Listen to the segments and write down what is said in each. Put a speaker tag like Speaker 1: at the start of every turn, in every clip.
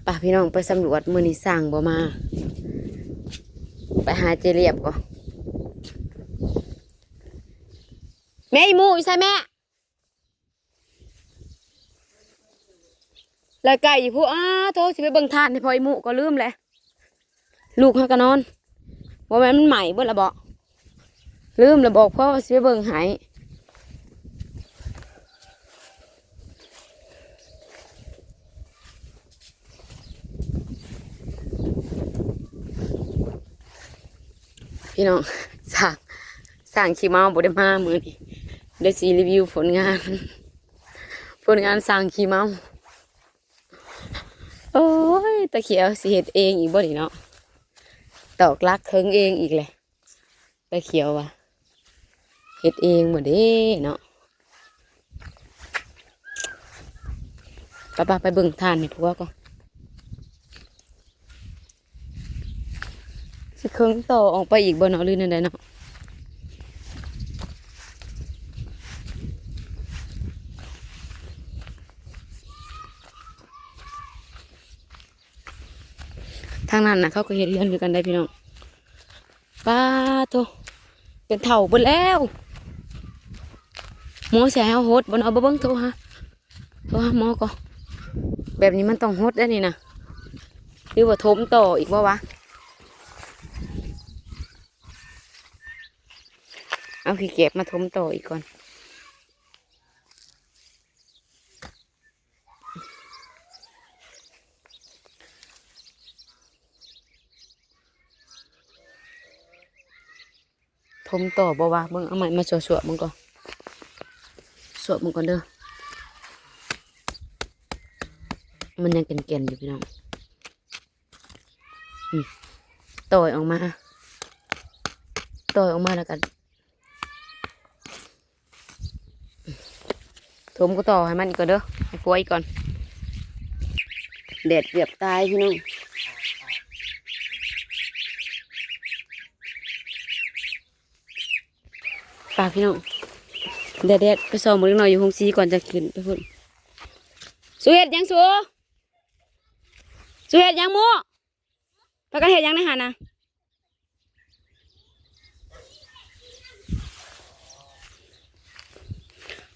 Speaker 1: ป่ะพี่น้องไปสำรวจมื้อนี้สั่งบ่มาไปหาเจเรียบก่อนแม่อีหมูอยู่ใช่แม่แล้วไก่อยู่ผู้โทษสิไปเบิ่งทานให้พออีหมูก็ลืมเลยลูกเขาก็นอนว่ามันใหม่เบิ่ละบอกลืมแล้วบอกพ่อว่าสิไปเบิ่งให้พี่น้องสั่งขี้เมาบ่ได้มามื้อนี้ได้สิรีวิวผลงานสั่งขี้เมาโอ้ยตะเขียวสิเฮ็ดเองอีกบ่นี่เนาะตอกลักเคิงเองอีกเลยตะเขียวว่ะเฮ็ดเองหมดเด้เนาะไปเบิ่งทานให้พวกก่อนสิเคิงต่อออกไปอีกบ่เนาะหรือนั่นใดเนาะทางนั้นน่ะเขาก็เฮ็ดเรือนคือกันได้พี่น้องป้าโตเป็นเฒ่าเบิดแล้วหมอสิให้เฮาโฮดบ่เนาะบ่เบิ่งโทรหาหมอก่อนแบบนี้มันต้องโฮดได้นี่นะหรือว่าทมต่ออีกบ่วะเอาขี้เก็บมาทมต่ออีกก่อนทมต่อบ่วะเบิ่งเอาใหม่มาสวดๆมึงก่อนสวดมึงก่อนเด้อมันยังเก่นๆอยู่พี่น้องต่อยออกมาแล้วกันทมก็ต่อให้มันอีกก่อนเด้อให้กลัวอีกก่อนแดดเกือบตายพี่น้องฝากพี่น้องแดดไปส่องมือหน่อยอยู่ห้องซีก่อนจะขึ้นไปพุ่นสุเห็ดยังสุเห็ดยังโม่ปากกาเห็ดยังนะฮะนะ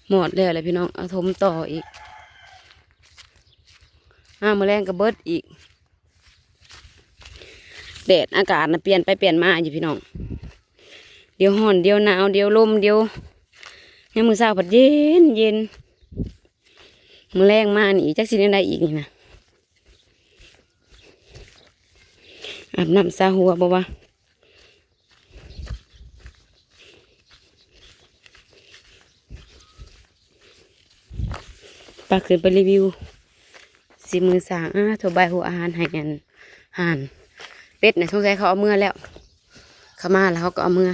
Speaker 1: หมดแล้วเลยพี่น้องเอาทมต่ออีกมื้อแรงก็เบิดอีกแดดอากาศนะเปลี่ยนไปเปลี่ยนมาอยู่พี่น้องเดี๋ยวร้อนเดี๋ยวหนาวเดี๋ยวลมเดี๋ยวให้มือเช้าผัดเย็นมื้อแรงมานี่จักสิได้อีกนี่นะอาบน้ำซาหัวบ่วะปาขึ้นไปรีวิวสีมือสางโทรบายหัวอาหารให้กันห่านเป็ดนะสงสัยเขาเอาเมื่อแล้วเขามาแล้วเขาก็เอาเมื่อ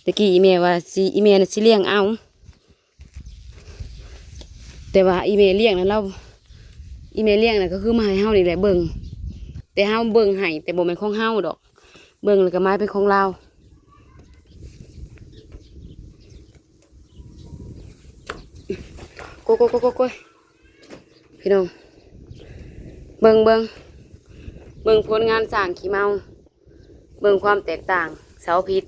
Speaker 1: ตะกี้อีเมลว่าอีเมลน่ะสิเลี้ยงเอาแต่ว่าอีเมลเลี้ยงนะอีเมลเลี้ยงน่ะก็คือมาให้เฮานี่แหละเบิ่งแต่เฮาเบิ่งให้แต่บ่แม่นของเฮาดอกเบิ่งแล้วก็ไม้เป็นของเราโกพี่น้องเบิ่งผลงานสร้างขี้เมาเบิ่งความแตกต่างเสาพิษ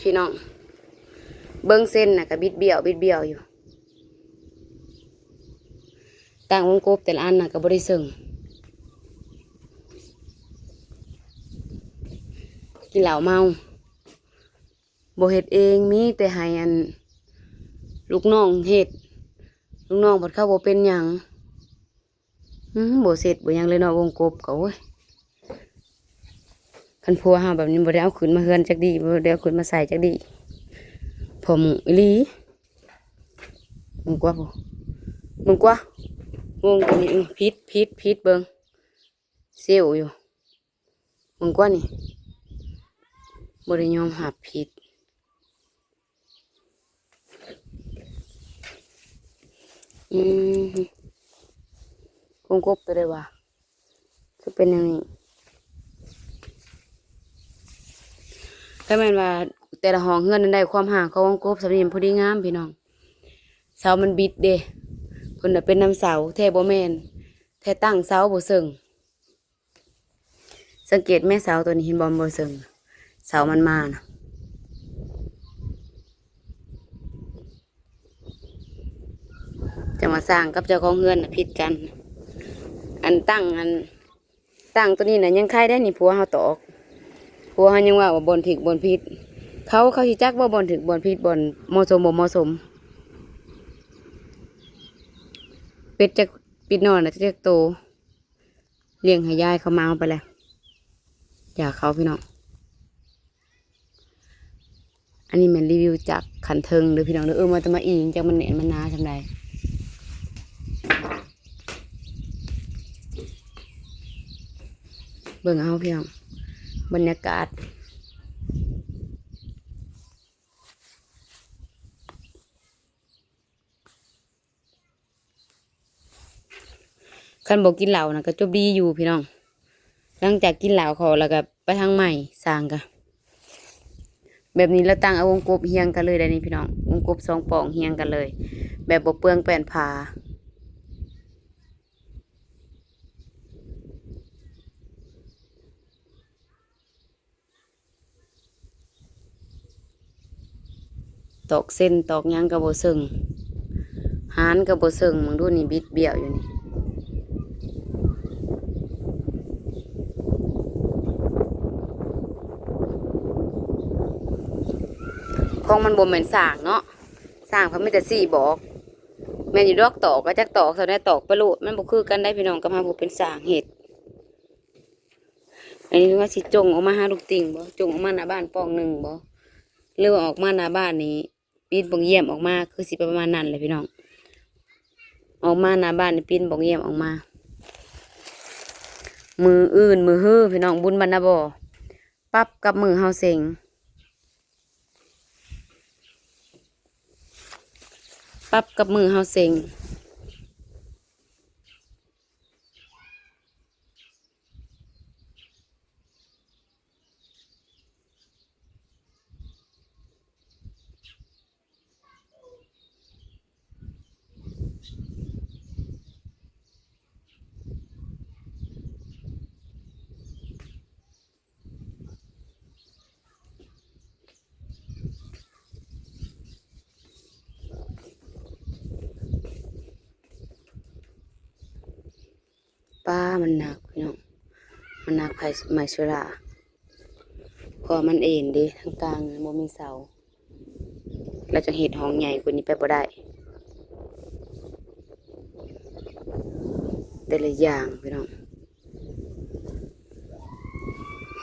Speaker 1: พี่น้องเบิ่งเส้นน่ะก็บิดเบี้ยวอยู่ต่างวงกบแต่ละอันน่ะก็บ่ได้เซิงกินเหล้าเมาบ่เฮ็ดเองมีแต่ให้อันลูกน้องเฮ็ดลูกน้องบัดเข้าบ่เป็นหยังบ่เสร็จบ่หยังเลยเนาะวงกบก็โอ้ยคันพัวเฮาแบบนี้บ่ได้เอาขึ้นมาเฮือนจักดีบ่ได้เอาขึ้นมาใส่จักดีพอหมูอีหลีมึงกว่าบ่มึงกว่าวงตัวนี้พิษเบิ่งเซลอยู่มึงกว่านี่บ่ได้ยอมหับพิษวงกบตัวใดวะจะเป็นอย่างนี้ก็แม่นว่าแต่ละห้องเฮือนนั้นได้ความห่างของวงกบสำหรับพอดีงามพี่น้อง เสามันบิดเด้เพิ่นน่ะเป็นน้ำเสาแท้บ่แม่นแท้ตั้งเสาบ่เซิงสังเกตแม่เสาตัวนี้เห็นบ่เซิงเสามันมานะจะมาสร้างกับเจ้าของเฮือนน่ะผิดกันอันตั้งตัวนี้น่ะยังใครได้นี่ผัวเฮาตอกผัวเฮายังว่าบ่นถึกบ่นผิดเขาสิจักว่าบ่นถึกบ่นผิดบ่นเหมาะสมบ่เหมาะสมเป็ดจะปิดนอนน่ะจะโตเลี้ยงให้ยายเขามาเอาไปแล้วอยากเขาพี่น้องอันนี้มันรีวิวจากขันเทิงหรือพี่น้องหรือมันจะมาอิงจากมันเน็ตมันนาทำไรเบิ่งเอาพี่น้องบรรยากาศคันบอกกินเหล้านะก็จบดีอยู่พี่น้องหลังจากกินเหล้าเขาแล้วก็ไปทางใหม่สร้างกันแบบนี้เราตั้งเอาวงกบเฮียงกันเลยได้นี่พี่น้องวงกบ2 ปองเฮียงกันเลยแบบบ่เปลืองแป้นผาตอกเส้นตอกยังกับโบซึงหานกับโบซึงมึงดูนี่บิดเบี้ยวอยู่นี่ของมันบ่แม่นสร้างเนาะสร้างเขาไม่แต่4 บอกแม่นอยู่ดอกตอกก็จักตอกเท่านั้นตอกไปโลดมันบ่คือกันได้พี่น้องกับมาบ่เป็นสร้างเฮ็ดอันนี้ว่าสิจงออกมาหาลูกติ่งบ่จงออกมาหน้าบ้านปองหนึ่งบ่หรือว่าออกมาหน้าบ้านนี้ปีนบ่งเยี่ยมออกมาคือสิประมาณนั้นเลยพี่น้องออกมาหน้าบ้านนี่ปีนบ่งเยี่ยมออกมามืออื่นมือฮื้อพี่น้องบุญบรรณบ่ปั๊บกับมือเฮาเซ็งปั๊บกับมือเฮาเซ็งป้ามันหนักพี่น้องมันหนักไผไม้สุราพอมันเอ็นดิทางกลางบ่มีเสาเราจะเฮ็ดห้องใหญ่กว่านี้ไปบ่ได้แต่ละอย่างพี่น้อง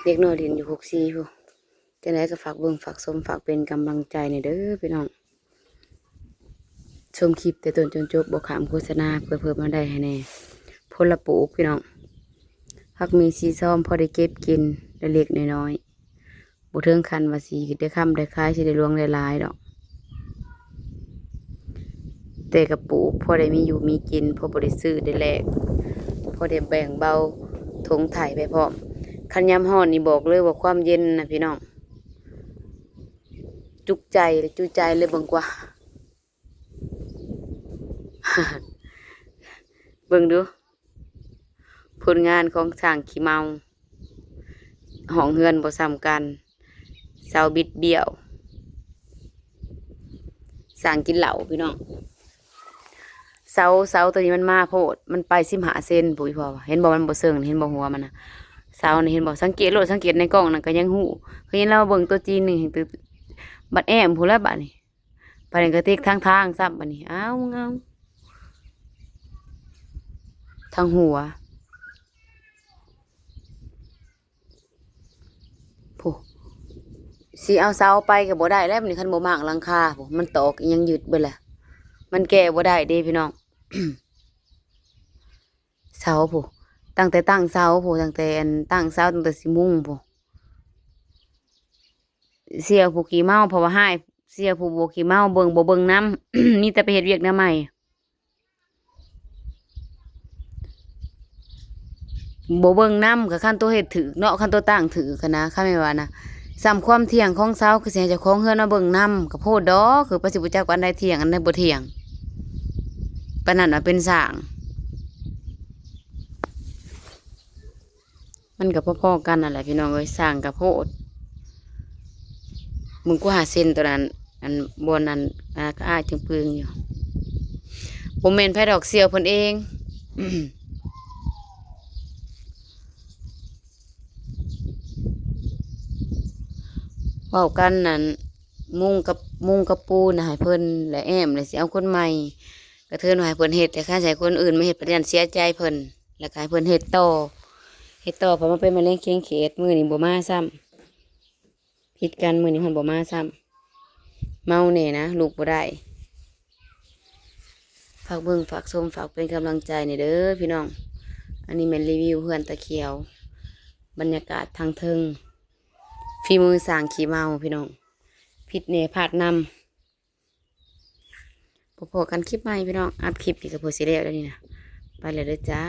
Speaker 1: เด็กน้อยเรียนอยู่64พู่จังได๋ก็ฝากเบิ่งฝากชมฝากเป็นกำลังใจในเด้อพี่น้องชมคลิปแต่ต้นจนจบบ่ขามโฆษณาเพื่อเพิ่มมาได้ให้แน่พลปลูกพี่น้องผักมีสีส้มพอได้เก็บกินเล็กน้อยๆบ่ถึงขั้นว่าสิได้ค่ำได้คายสิได้รวงได้หลายดอกแต่กระปลูกพอได้มีอยู่มีกินพอบ่ได้ซื้อได้แลกพอได้แบ่งเบาทงไถไปพร้อมคันยามร้อนนี่บอกเลยว่าความเย็นนะพี่น้องจุใจเลยเบิ่งกว่า เบิ่งดูผลงานของช่างขี้เมาห้องเฮือนบ่ซ้ำกันเสาบิดเบี้ยวสร้างกินเหล้าพี่น้องเสาตัวนี้มันมาโพดมันไป15 เซนปุ๋ยพอเห็นบ่มันบ่เซิงเห็นบ่หัวมันนะเสานี่เห็นบ่สังเกตโลดสังเกตในกล้องนั่นก็ยังฮู้คือเห็นเราเบิ่งตัวจริงนี่เห็นตัวบัดแอมพู้นแล้วบัดนี้บัดนี้ก็ติ๊กทางซ้ำบัดนี้อ้าวเงาทางหัวผู้สิเอาเสาไปก็บ่ได้แล้วบัดนี้คันบ่มากหลังคาผู้มันตอกยังยึดเบิดแหละมันแก้บ่ได้เด้พี่น้อง เสาผู้ตั้งแต่ตั้งเสาผู้ตั้งแต่ตั้งเสาตั้งแต่สิมุงผู้เสียผู้ขี้เมาเพราะว่าให้เสียผู้บ่ขี้เมาเบิ่งบ่เบิ่งน้ำ มีแต่ไปเฮ็ดเวียกแนวใหม่บ่เบิ่งน้ำกับคันตัวเฮ็ดถือเนาะคันตัวตั้งถือคะนะคันแม่นว่านะซ้ำความเที่ยงของเสาคือสิให้เจ้าของเฮือนมาเบิ่งน้ำก็โพดดอกคือประสิบ่จักว่าอันใดเที่ยงอันใดบ่เที่ยง ปานนั้นว่าเป็นสร้าง มันกับพ่อๆกันนั่นแหละพี่น้องเอ้ยสร้างกับโพดมึงกูหาเส้นตัวนั้นอันบนนั้นก็อ้ายจึงพึงอยู่ผมเมนไผ่ดอกเสียวเพิ่นเอง เว้ากันนั่นมุงกับปูนะให้เพิ่นและแอมและสิเอาคนใหม่กระเทือนว่าให้เพิ่นเฮ็ดแต่ข้าใช้คนอื่นมาเฮ็ดประเด็นเสียใจเพิ่นแล้วก็ให้เพิ่นเฮ็ดต่อเพราะมันเป็นมะเร็งเคียงเขตมื้อนี้บ่มาซ้ำผิดกันมื้อนี้เพิ่นบ่มาซ้ำเมาแน่นะลูกบ่ได้ฝากเบิ่งฝากชมฝากเป็นกำลังใจนี่เด้อพี่น้องอันนี้แม่นรีวิวเฮือนตะเขียวบรรยากาศทางเทิงฝีมือสร้างขี้เมาพี่น้องผิดเนพลาดนำพอๆกันคลิปใหม่พี่น้องอัพคลิปอีกกับโพสิแล้วนี่นะไปเลยเด้อจ้า